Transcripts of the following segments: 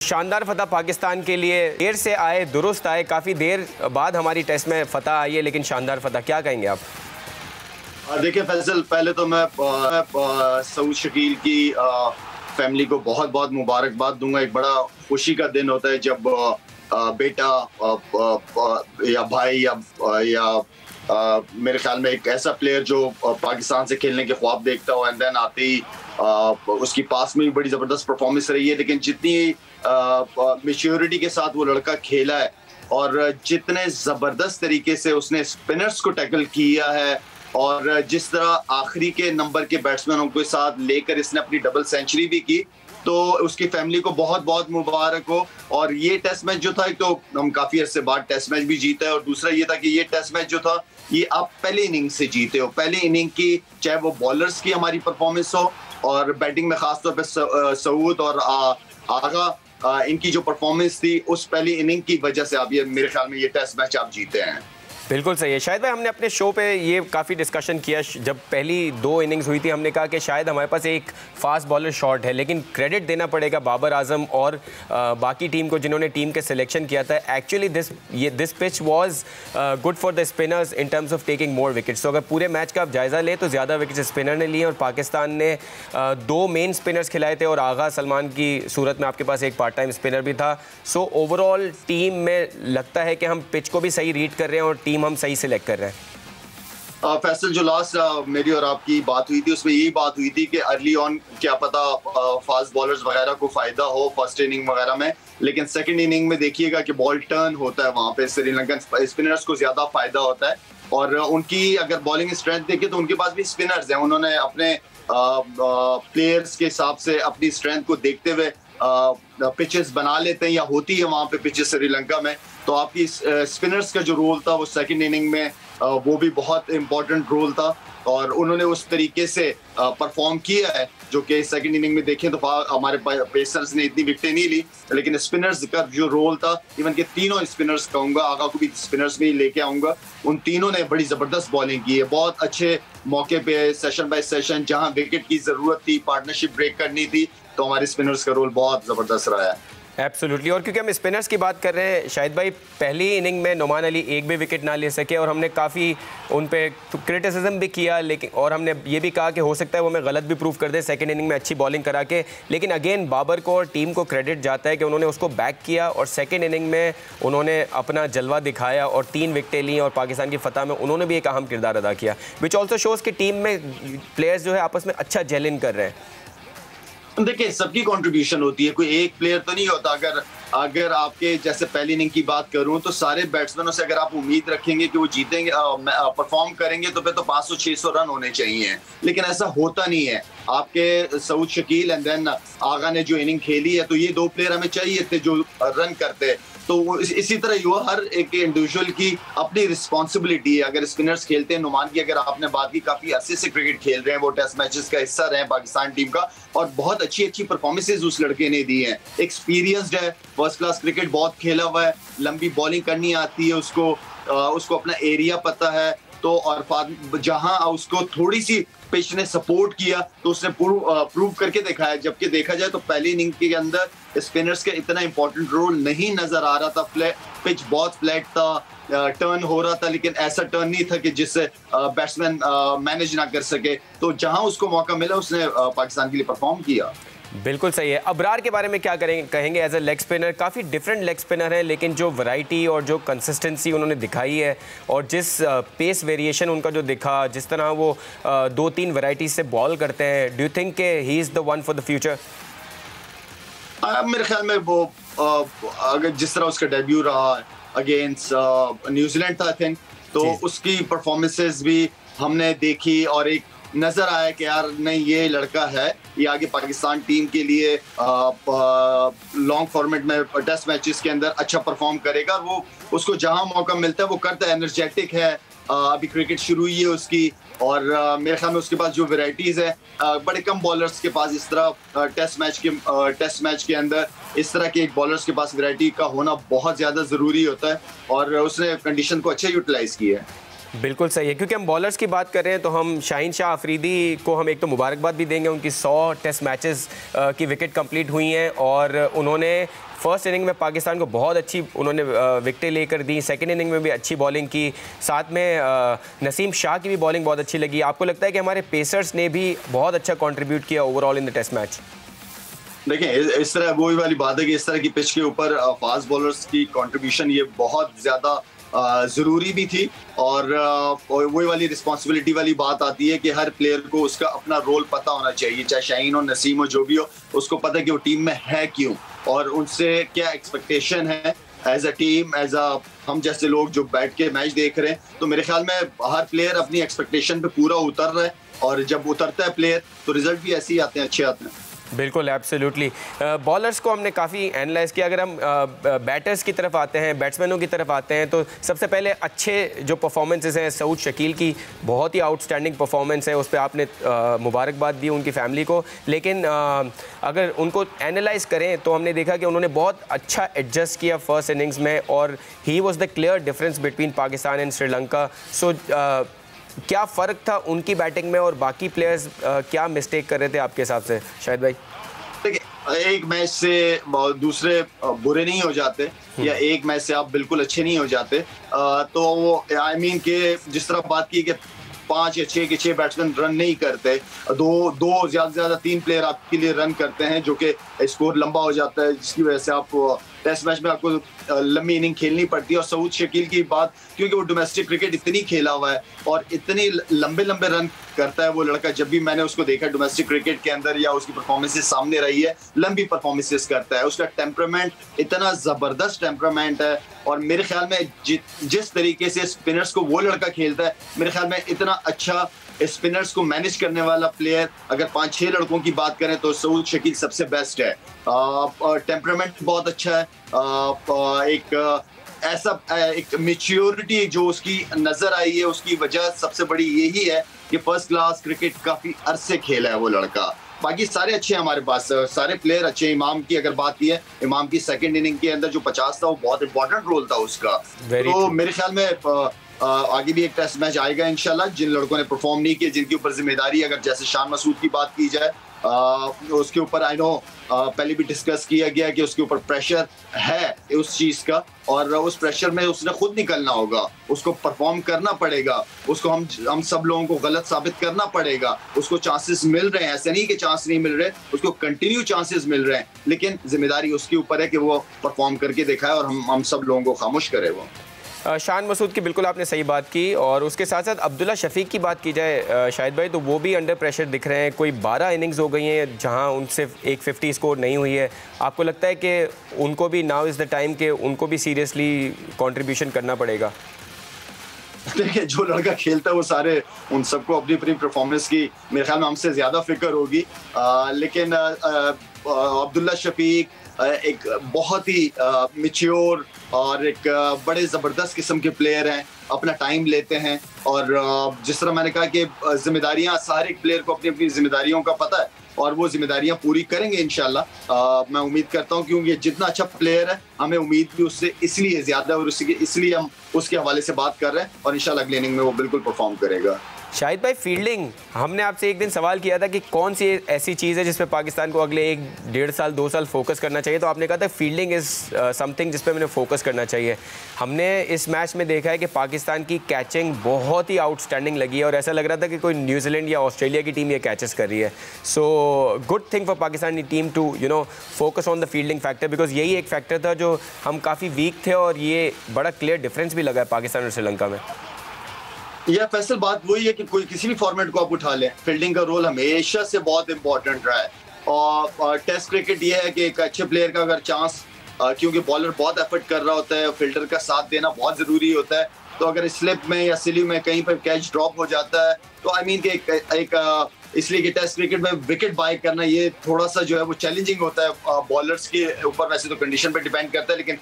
शानदार फतह पाकिस्तान के लिए, देर से आए दुरुस्त आए, काफ़ी देर बाद हमारी टेस्ट में फतह आई है, लेकिन शानदार फतह, क्या कहेंगे आप? देखिए फैसल, पहले तो मैं सऊद शकील की फैमिली को बहुत बहुत मुबारकबाद दूंगा। एक बड़ा खुशी का दिन होता है जब बेटा या भाई या मेरे ख्याल में एक ऐसा प्लेयर जो पाकिस्तान से खेलने के ख्वाब देखता हो, एंड देन आते ही उसकी पास में भी बड़ी ज़बरदस्त परफॉर्मेंस रही है। लेकिन जितनी मैच्योरिटी के साथ वो लड़का खेला है और जितने ज़बरदस्त तरीके से उसने स्पिनर्स को टैकल किया है और जिस तरह आखिरी के नंबर के बैट्समैनों के साथ लेकर इसने अपनी डबल सेंचुरी भी की, तो उसकी फैमिली को बहुत बहुत मुबारक हो। और ये टेस्ट मैच जो था, एक तो हम काफी अरसे बाद टेस्ट मैच भी जीता है, और दूसरा ये था कि ये टेस्ट मैच जो था ये आप पहले इनिंग से जीते हो। पहले इनिंग की, चाहे वो बॉलर्स की हमारी परफॉर्मेंस हो और बैटिंग में खासतौर पर सऊद और आगा इनकी जो परफॉर्मेंस थी, उस पहली इनिंग की वजह से आप ये, मेरे ख्याल में ये टेस्ट मैच आप जीते हैं। बिल्कुल सही है शाहिद भाई, हमने अपने शो पे ये काफ़ी डिस्कशन किया जब पहली 2 इनिंग्स हुई थी। हमने कहा कि शायद हमारे पास एक फास्ट बॉलर शॉट है, लेकिन क्रेडिट देना पड़ेगा बाबर आजम और बाकी टीम को जिन्होंने टीम के सिलेक्शन किया था। Actually this pitch was good for the spinners in terms of taking more wickets. तो अगर पूरे मैच का आप जायज़ा लें तो ज़्यादा विकेट्स स्पिनर ने लिए और पाकिस्तान ने 2 मेन स्पिनर्स खिलाए थे और आगा सलमान की सूरत में आपके पास एक पार्ट टाइम स्पिनर भी था। सो ओवरऑल टीम में लगता है कि हम पिच को भी सही रीड कर रहे हैं और टीम हम सही सिलेक्ट कर रहे हैं। फैसल, जो लास्ट मेरी और आपकी बात हुई थी उसमें यही बात हुई थी कि अर्ली ऑन क्या पता फास्ट बॉलर्स वगैरह को फायदा हो फर्स्ट इनिंग वगैरह में, लेकिन सेकंड इनिंग में देखिएगा कि बॉल टर्न होता है, वहां पे श्रीलंकन स्पिनर्स को ज्यादा फायदा होता है। और उनकी अगर बॉलिंग स्ट्रेंथ देखें तो उनके पास भी स्पिनर्स हैं, उन्होंने अपने प्लेयर्स के हिसाब से अपनी स्ट्रेंथ को देखते हुए पिचेस बना लेते हैं, या होती है वहां पे पिचेस श्रीलंका में। तो आपकी स्पिनर्स का जो रोल था वो सेकंड इनिंग में वो भी बहुत इंपॉर्टेंट रोल था, और उन्होंने उस तरीके से परफॉर्म किया है जो कि सेकंड इनिंग में देखें तो हमारे पेसर्स ने इतनी विकेटें नहीं ली, लेकिन स्पिनर्स का जो रोल था, इवन के तीनों स्पिनर्स कहूंगा, आगा को भी स्पिनर्स में ही लेके आऊंगा, उन तीनों ने बड़ी जबरदस्त बॉलिंग की है। बहुत अच्छे मौके पे सेशन बाय सेशन जहां विकेट की जरूरत थी, पार्टनरशिप ब्रेक करनी थी, तो हमारे स्पिनर्स का रोल बहुत जबरदस्त रहा है। एब्सोल्युटली। और क्योंकि हम स्पिनर्स की बात कर रहे हैं शाहिद भाई, पहली इनिंग में नुमान अली एक भी विकेट ना ले सके और हमने काफ़ी उन पे क्रिटिसिज्म भी किया, लेकिन और हमने ये भी कहा कि हो सकता है वो हमें गलत भी प्रूव कर दे सेकंड इनिंग में अच्छी बॉलिंग करा के। लेकिन अगेन बाबर को और टीम को क्रेडिट जाता है कि उन्होंने उसको बैक किया और सेकेंड इनिंग में उन्होंने अपना जलवा दिखाया और 3 विकेटें ली और पाकिस्तान की फतह में उन्होंने भी एक अहम किरदार अदा किया, विच ऑल्सो शोज़ कि टीम में प्लेयर्स जो है आपस में अच्छा जेल इन कर रहे हैं। देखिए, सबकी कंट्रीब्यूशन होती है, कोई एक प्लेयर तो नहीं होता। अगर आपके जैसे पहली इनिंग की बात करूं तो सारे बैट्समैनों से अगर आप उम्मीद रखेंगे कि वो जीतेंगे, परफॉर्म करेंगे, तो फिर तो 500-600 रन होने चाहिए, लेकिन ऐसा होता नहीं है। आपके सऊद शकील एंड देन आगा ने जो इनिंग खेली है, तो ये 2 प्लेयर हमें चाहिए थे जो रन करते, तो इसी तरह ही हुआ। हर एक इंडिविजुअल की अपनी रिस्पॉन्सिबिलिटी है। अगर स्पिनर्स खेलते हैं, नुमान की अगर आपने बात की, काफी अरसे से क्रिकेट खेल रहे हैं, वो टेस्ट मैचेस का हिस्सा रहे हैं पाकिस्तान टीम का, और बहुत अच्छी अच्छी परफॉर्मेंसेज उस लड़के ने दी हैं। एक्सपीरियंस्ड है, फर्स्ट क्लास क्रिकेट बहुत खेला हुआ है, लंबी बॉलिंग करनी आती है उसको अपना एरिया पता है, तो और जहां उसको थोड़ी सी पिच ने सपोर्ट किया तो उसने प्रूव करके दिखाया। जबकि देखा जाए तो पहली इनिंग के अंदर स्पिनर्स का इतना इंपॉर्टेंट रोल नहीं नजर आ रहा था। पिच बहुत फ्लैट था, टर्न हो रहा था, लेकिन ऐसा टर्न नहीं था कि जिससे बैट्समैन मैनेज ना कर सके। तो जहां उसको मौका मिला उसने पाकिस्तान के लिए परफॉर्म किया। बिल्कुल सही है। अबरार के बारे में क्या कहेंगे एज ए लेग स्पिनर? काफ़ी डिफरेंट लेग स्पिनर है, लेकिन जो वैरायटी और जो कंसिस्टेंसी उन्होंने दिखाई है और जिस पेस वेरिएशन उनका जो दिखा, जिस तरह वो 2-3 वैरायटी से बॉल करते हैं, do you think he is the one for the future? मेरे ख्याल में वो अगर जिस तरह उसका डेब्यू रहा अगेंस्ट न्यूजीलैंड था, आई थिंक, तो उसकी परफॉर्मेंसेस भी हमने देखी और एक नजर आया कि यार नहीं, ये लड़का है, ये आगे पाकिस्तान टीम के लिए लॉन्ग फॉर्मेट में टेस्ट मैचेस के अंदर अच्छा परफॉर्म करेगा। वो उसको जहां मौका मिलता है वो करता है, एनर्जेटिक है। अभी क्रिकेट शुरू हुई है उसकी, और मेरे ख्याल में उसके पास जो वेराइटीज है, बड़े कम बॉलर्स के पास इस तरह टेस्ट मैच के अंदर इस तरह के बॉलर्स के पास वैरायटी का होना बहुत ज्यादा जरूरी होता है, और उसने कंडीशन को अच्छा यूटिलाइज किया है। बिल्कुल सही है, क्योंकि हम बॉलर्स की बात कर रहे हैं तो हम शाहीन शाह अफरीदी को हम एक तो मुबारकबाद भी देंगे, उनकी 100 टेस्ट मैचेस की विकेट कंप्लीट हुई हैं और उन्होंने फर्स्ट इनिंग में पाकिस्तान को बहुत अच्छी उन्होंने विकेटें लेकर दी, सेकंड इनिंग में भी अच्छी बॉलिंग की, साथ में नसीम शाह की भी बॉलिंग बहुत अच्छी लगी। आपको लगता है कि हमारे पेसर्स ने भी बहुत अच्छा कंट्रीब्यूट किया overall in the test match? देखिए, इस तरह वही वाली बात है कि इस तरह की पिच के ऊपर फास्ट बॉलर्स की कंट्रीब्यूशन ये बहुत ज़्यादा ज़रूरी भी थी और वही वाली रिस्पॉन्सिबिलिटी वाली बात आती है कि हर प्लेयर को उसका अपना रोल पता होना चाहिए, चाहे शाहीन हो, नसीम हो, जो भी हो, उसको पता है कि वो टीम में है क्यों और उनसे क्या एक्सपेक्टेशन है as a team, as a हम जैसे लोग जो बैठ के मैच देख रहे हैं। तो मेरे ख्याल में हर प्लेयर अपनी एक्सपेक्टेशन पे पूरा उतर रहा है और जब उतरता है प्लेयर तो रिजल्ट भी ऐसे ही आते हैं, अच्छे आते हैं। बिल्कुल, एब्सोल्युटली। बॉलर्स को हमने काफ़ी एनालाइज किया। अगर हम बैटर्स की तरफ आते हैं, बैट्समैनों की तरफ आते हैं, तो सबसे पहले अच्छे जो परफॉर्मेंसेस हैं, सऊद शकील की बहुत ही आउटस्टैंडिंग परफॉर्मेंस है, उस पर आपने मुबारकबाद दी उनकी फैमिली को। लेकिन अगर उनको एनालाइज करें तो हमने देखा कि उन्होंने बहुत अच्छा एडजस्ट किया फर्स्ट इनिंग्स में और he was the clear difference between Pakistan and Sri Lanka. So क्या फ़र्क था उनकी बैटिंग में और बाकी प्लेयर्स क्या मिस्टेक कर रहे थे आपके हिसाब से शाहिद भाई? देखिए, एक मैच से दूसरे बुरे नहीं हो जाते या एक मैच से आप बिल्कुल अच्छे नहीं हो जाते। तो वो आई मीन के जिस तरह बात की कि 5 या 6 के 6 बैट्समैन रन नहीं करते, दो ज्यादा से ज्यादा 3 प्लेयर आपके लिए रन करते हैं, जो कि स्कोर लंबा हो जाता है, जिसकी वजह से आप टेस्ट मैच में आपको लंबी इनिंग खेलनी पड़ती है। और सऊद शकील की बात, क्योंकि वो डोमेस्टिक क्रिकेट इतनी खेला हुआ है और इतनी लंबे लंबे रन करता है वो लड़का, जब भी मैंने उसको देखा डोमेस्टिक क्रिकेट के अंदर या उसकी परफॉर्मेंसेस सामने रही है, लंबी परफॉर्मेंसेस करता है। उसका टेम्परामेंट इतना जबरदस्त टेम्परामेंट है और मेरे ख्याल में जिस तरीके से स्पिनर्स को वो लड़का खेलता है, मेरे ख्याल में इतना अच्छा स्पिनर्स को मैनेज करने वाला प्लेयर अगर 5-6 लड़कों की बात करें तो सऊद शकील सबसे बेस्ट है। टेम्परामेंट बहुत अच्छा है, एक मैच्योरिटी जो उसकी नजर आई है, उसकी वजह सबसे बड़ी यही है कि फर्स्ट क्लास क्रिकेट काफी अरसे खेला है वो लड़का। बाकी सारे अच्छे हैं हमारे पास, सारे प्लेयर अच्छे। इमाम की अगर बात की है, इमाम की सेकंड इनिंग के अंदर जो 50 था वो बहुत इंपॉर्टेंट रोल था उसका। तो मेरे ख्याल में आगे भी एक टेस्ट मैच आएगा इंशाल्लाह। जिन लड़कों ने परफॉर्म नहीं किया, जिनके ऊपर जिम्मेदारी, अगर जैसे शान मसूद की बात की जाए, उसके ऊपर आई नो पहले भी डिस्कस किया गया कि उसके ऊपर प्रेशर है उस चीज का और उस प्रेशर में उसने खुद निकलना होगा, उसको परफॉर्म करना पड़ेगा, उसको हम सब लोगों को गलत साबित करना पड़ेगा। उसको चांसेस मिल रहे हैं, ऐसा नहीं कि चांस नहीं मिल रहे, उसको कंटिन्यू चांसेस मिल रहे हैं, लेकिन जिम्मेदारी उसके ऊपर है कि वो परफॉर्म करके दिखाए और हम सब लोगों को खामोश करे वो। शान मसूद की बिल्कुल आपने सही बात की और उसके साथ साथ अब्दुल्ला शफीक की बात की जाए शाहिद भाई, तो वो भी अंडर प्रेशर दिख रहे हैं। कोई 12 इनिंग्स हो गई हैं जहां उनसे एक 50 स्कोर नहीं हुई है। आपको लगता है कि उनको भी नाउ इज़ द टाइम कि उनको भी सीरियसली कंट्रीब्यूशन करना पड़ेगा? देखिए, जो लड़का खेलता है वो सारे उन सबको अपनी अपनी परफॉर्मेंस की मेरे ख्याल में हमसे ज़्यादा फिक्र होगी, लेकिन अब्दुल्ला शफीक एक बहुत ही मैच्योर और एक बड़े ज़बरदस्त किस्म के प्लेयर हैं, अपना टाइम लेते हैं और जिस तरह मैंने कहा कि जिम्मेदारियां, हर एक प्लेयर को अपनी अपनी जिम्मेदारियों का पता है और वो जिम्मेदारियां पूरी करेंगे इंशाल्लाह। मैं उम्मीद करता हूं, क्योंकि जितना अच्छा प्लेयर है हमें उम्मीद भी उससे इसलिए ज़्यादा और इसलिए हम उसके हवाले से बात कर रहे हैं और इंशाल्लाह अगले इनिंग में वो बिल्कुल परफॉर्म करेगा। शाहिद भाई, फील्डिंग, हमने आपसे एक दिन सवाल किया था कि कौन सी ऐसी चीज़ है जिस पे पाकिस्तान को अगले 1-1.5 साल 2 साल फोकस करना चाहिए, तो आपने कहा था फील्डिंग इज़ समथिंग जिस पे मैंने फोकस करना चाहिए। हमने इस मैच में देखा है कि पाकिस्तान की कैचिंग बहुत ही आउटस्टैंडिंग लगी है और ऐसा लग रहा था कि कोई न्यूजीलैंड या ऑस्ट्रेलिया की टीम ये कैचेस कर रही है। So good thing for Pakistani team to focus on the fielding factor, because यही एक फैक्टर था जो हम काफ़ी वीक थे और ये बड़ा क्लियर डिफरेंस भी लगा है पाकिस्तान और श्रीलंका में। यह फैसल बात वही है कि कोई किसी भी फॉर्मेट को आप उठा लें, फील्डिंग का रोल हमेशा से बहुत इंपॉर्टेंट रहा है और टेस्ट क्रिकेट ये है कि एक अच्छे प्लेयर का अगर चांस, क्योंकि बॉलर बहुत एफर्ट कर रहा होता है, फील्डर का साथ देना बहुत ज़रूरी होता है, तो अगर स्लिप में या सिली में कहीं पर कैच ड्रॉप हो जाता है तो आई मीन कि इसलिए कि टेस्ट क्रिकेट में विकेट बाय करना ये थोड़ा सा जो है वो चैलेंजिंग होता है बॉलर्स के ऊपर। वैसे तो कंडीशन पे डिपेंड करता है, लेकिन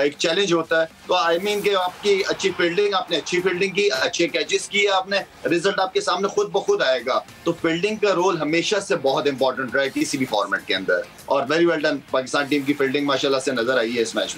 एक चैलेंज होता है। तो आई मीन कि आपकी अच्छी फील्डिंग, आपने अच्छी फील्डिंग की, अच्छे कैचेस किए आपने, रिजल्ट आपके सामने खुद ब खुद आएगा। तो फील्डिंग का रोल हमेशा से बहुत इंपॉर्टेंट रहा है किसी भी फॉर्मेट के अंदर और very well done. Pakistan team की फील्डिंग माशाल्लाह से नजर आई है इस मैच में।